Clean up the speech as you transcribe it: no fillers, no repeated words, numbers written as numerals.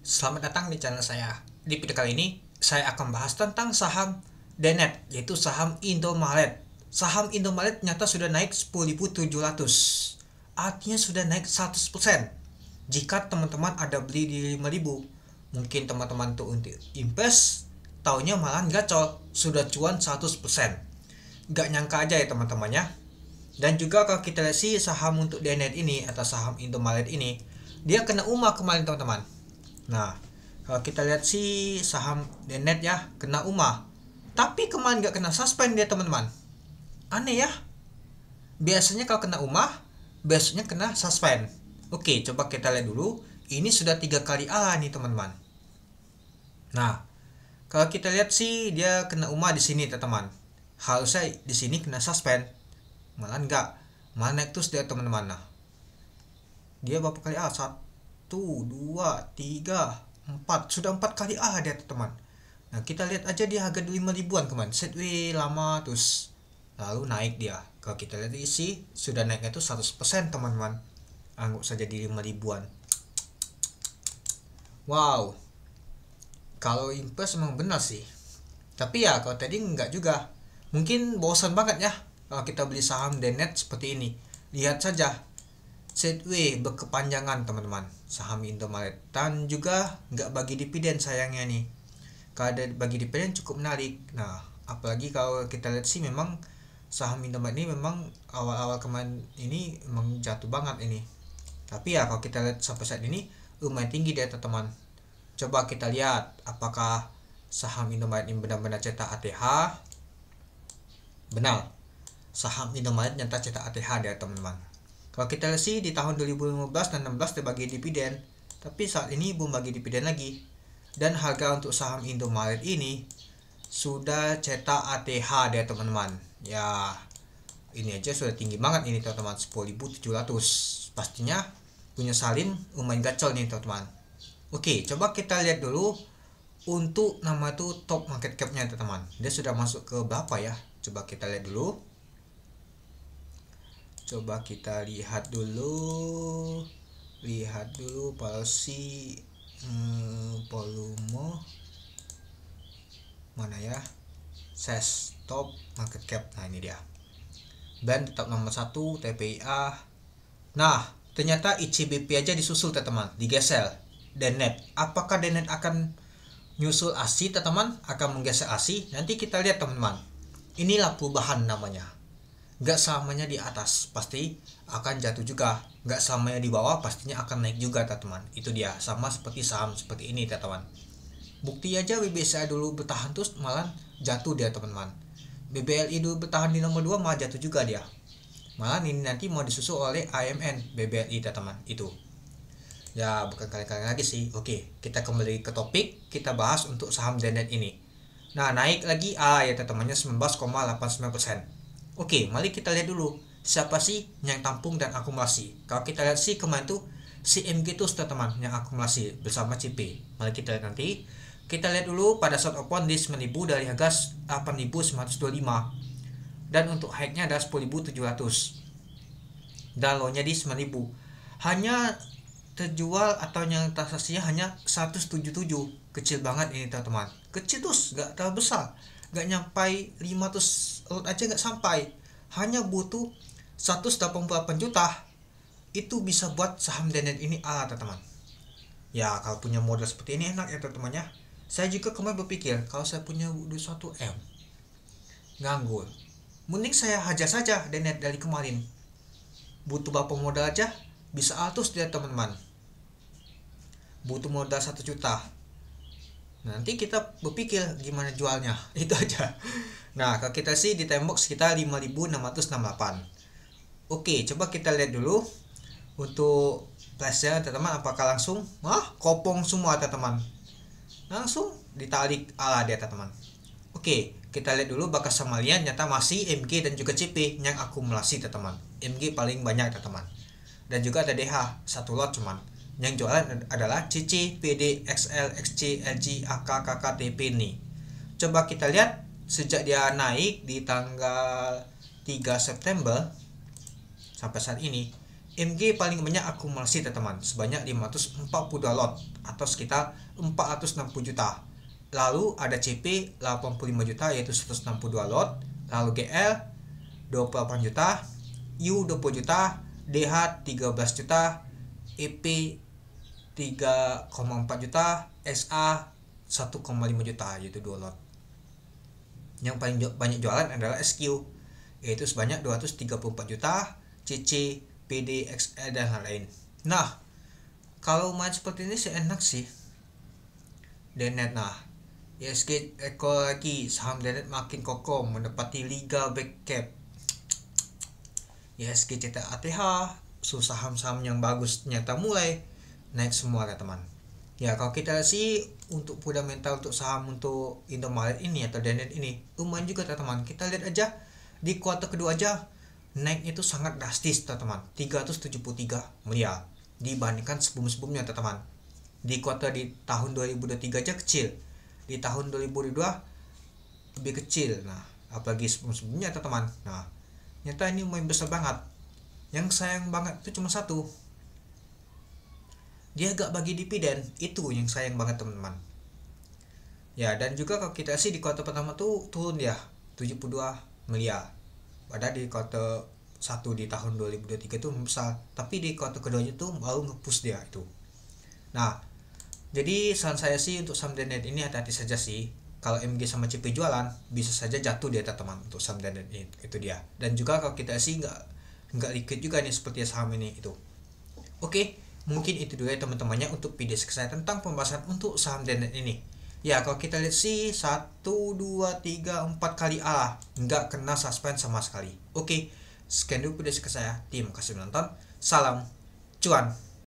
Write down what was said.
Selamat datang di channel saya. Di video kali ini, saya akan bahas tentang saham DNET, yaitu saham Indomaret. Saham Indomaret ternyata sudah naik 10.700. Artinya sudah naik 100%. Jika teman-teman ada beli di 5.000, mungkin teman-teman tuh untuk invest, taunya malah gacor, sudah cuan 100%. Gak nyangka aja ya teman-temannya. Dan juga kalau kita lihat sih saham untuk DNET ini atau saham Indomaret ini, dia kena UMA kemarin teman-teman. Nah, kalau kita lihat sih saham DNET ya kena UMA. Tapi kemarin gak kena suspend dia teman-teman. Aneh ya. Biasanya kalau kena UMA, besoknya kena suspend. Oke, coba kita lihat dulu. Ini sudah 3 kali A nih teman-teman. Nah, kalau kita lihat sih dia kena UMA di sini teman-teman. Harusnya di sini kena suspend. Malah enggak. Malah naik terus dia teman-teman. Nah, dia berapa kali A? 1, 2, 3, 4. Sudah 4 kali A dia teman. Nah, kita lihat aja dia harga 5 ribuan kemarin. Setway lama terus lalu naik dia. Kalau kita lihat isi sudah naiknya itu 100% teman-teman. Anggap saja di 5 ribuan. Wow. Kalau invest memang benar sih. Tapi ya kalau tadi enggak juga. Mungkin bosan banget ya kalau kita beli saham DNET seperti ini. Lihat saja Setway berkepanjangan teman-teman, saham Indomaret, dan juga nggak bagi dividen sayangnya nih. Kalau ada bagi dividen cukup menarik. Nah, apalagi kalau kita lihat sih memang saham Indomaret ini memang awal-awal kemarin ini memang jatuh banget ini. Tapi ya kalau kita lihat sampai saat ini lumayan tinggi dia teman-teman. Coba kita lihat apakah saham Indomaret ini benar-benar cetak ATH. Benar, saham Indomaret nyata cetak ATH dia teman-teman. Kalau kita lihat sih di tahun 2015 dan 16 dia bagi dividen, tapi saat ini belum bagi dividen lagi. Dan harga untuk saham Indomaret ini sudah cetak ATH dia teman-teman. Ya, ini aja sudah tinggi banget ini teman-teman, 10.700. Pastinya punya salin lumayan gacor nih teman-teman. Oke, coba kita lihat dulu untuk nama itu top market cap-nya teman-teman. Dia sudah masuk ke berapa ya? Coba kita lihat dulu. Coba kita lihat dulu policy volume mana ya, size top market cap. Nah ini dia, band tetap nomor 1, TPIA. Nah ternyata ICBP aja disusul teman-teman, digeser DNET. Apakah DNET akan nyusul ASI teman-teman, akan menggeser ASI? Nanti kita lihat teman-teman. Inilah perubahan namanya. Gak selamanya di atas pasti akan jatuh juga, gak selamanya di bawah pastinya akan naik juga teman-teman. Itu dia, sama seperti saham seperti ini teman-teman. Bukti aja BBSA dulu bertahan terus malah jatuh dia teman-teman. BBLI dulu bertahan di nomor 2 malah jatuh juga dia. Malah ini nanti mau disusul oleh AMN BBLI teman-teman. Itu ya bukan kali-kali lagi sih. Oke, kita kembali ke topik, kita bahas untuk saham DNET ini. Nah naik lagi ya teman-temannya 19,89%. Oke, mari kita lihat dulu siapa sih yang tampung dan akumulasi. Kalau kita lihat sih kemarin tuh CMG itu teman-teman yang akumulasi bersama CP. Mari kita lihat nanti. Kita lihat dulu pada saat open di 9.000 dari harga 8.925. Dan untuk high-nya ada 10.700. Dan low-nya di 9.000. Hanya terjual atau yang transaksinya hanya 177. Kecil banget ini teman-teman. Kecil terus, gak terlalu besar. Gak nyampai 500 lot aja gak sampai. Hanya butuh 188 juta. Itu bisa buat saham DNET ini teman-teman. Ya kalau punya modal seperti ini enak ya teman-teman ya. Saya juga kemarin berpikir kalau saya punya 21M nganggur, mending saya hajar saja DNET dari kemarin. Butuh berapa modal aja bisa terus dia teman-teman. Butuh modal 1 juta. Nanti kita berpikir gimana jualnya. Itu aja. Nah kalau kita sih di tembok sekitar 5.668. Oke, coba kita lihat dulu untuk price-nya teman-teman. Apakah langsung kopong semua teman-teman, langsung ditarik dia teman-teman. Oke, kita lihat dulu bakas samalian. Nyata masih MG dan juga CP yang akumulasi teman-teman. MG paling banyak teman-teman. Dan juga ada DH 1 lot cuman. Yang jualan adalah CC, PD, XL, XC, LG, AK, KK, TP nih. Coba kita lihat sejak dia naik di tanggal 3 September sampai saat ini, MG paling banyak akumulasi teman-teman, sebanyak 542 lot. atau sekitar 460 juta. Lalu ada CP 85 juta yaitu 162 lot. Lalu GL 28 juta, U 20 juta, DH 13 juta, EP 3,4 juta, SA 1,5 juta yaitu 2 lot. Yang paling banyak jualan adalah SQ yaitu sebanyak 234 juta, CC, PD, XL dan lain-lain. Nah, kalau main seperti ini sih enak sih. Denet, nah ISG ekor lagi, saham Denet makin kokoh mendapati Liga Back Cap. ISG cetak ATH, saham-saham yang bagus ternyata mulai naik semua teman. Ya kalau kita sih untuk fundamental untuk saham untuk Indomaret ini atau Denet ini lumayan juga teman. Kita lihat aja di kuartal kedua aja naik itu sangat drastis teman, 373 miliar dibandingkan sebelum-sebelumnya teman. Di kuartal di tahun 2023 aja kecil, di tahun 2022 lebih kecil. Nah apalagi sebelum-sebelumnya teman. Nah nyata ini lumayan besar banget. Yang sayang banget itu cuma satu, dia gak bagi dividen, itu yang sayang banget teman-teman. Ya dan juga kalau kita sih di kuartal pertama tuh turun ya 72 miliar. Padahal di kuartal 1 di tahun 2023 itu besar, tapi di kuartal keduanya tuh baru nge-push dia itu. Nah jadi saran saya sih untuk saham Denet ini hati-hati saja sih. Kalau MG sama CP jualan bisa saja jatuh dia teman untuk saham Denet ini, itu dia. Dan juga kalau kita sih nggak liquid juga nih seperti saham ini itu. Oke, mungkin itu dulu ya teman-temannya untuk video saya tentang pembahasan untuk saham Denet ini. Ya kalau kita lihat sih 1, 2, 3, 4 kali Allah nggak kena suspend sama sekali. Oke, sekian dulu video saya. Terima kasih menonton. Salam cuan.